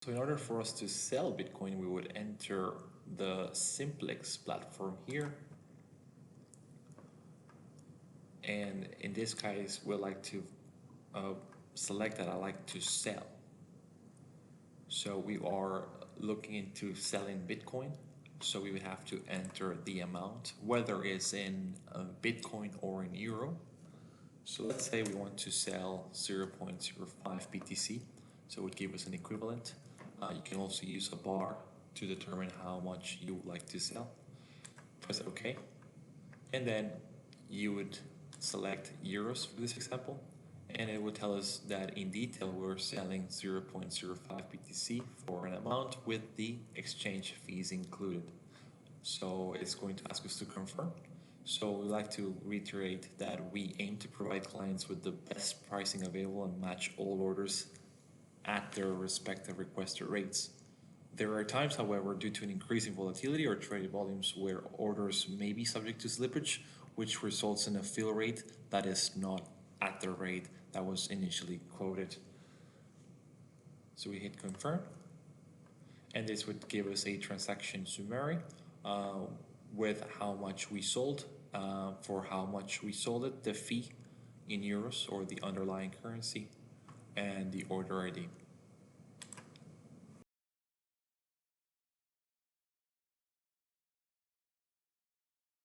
So in order for us to sell Bitcoin, we would enter the SimplEX platform here. And in this case, we'd like to select that I like to sell. So we are looking into selling Bitcoin. So we would have to enter the amount, whether it's in Bitcoin or in Euro. So let's say we want to sell 0.05 BTC. So it would give us an equivalent. You can also use a bar to determine how much you would like to sell. Press OK. And then you would select euros for this example. And it would tell us that in detail we're selling 0.05 BTC for an amount with the exchange fees included. So it's going to ask us to confirm. So we'd like to reiterate that we aim to provide clients with the best pricing available and match all orders at their respective requested rates. There are times, however, due to an increase in volatility or trade volumes where orders may be subject to slippage, which results in a fill rate that is not at the rate that was initially quoted. So we hit confirm, and this would give us a transaction summary with how much we sold, for how much we sold it, the fee in euros or the underlying currency, and the order ID.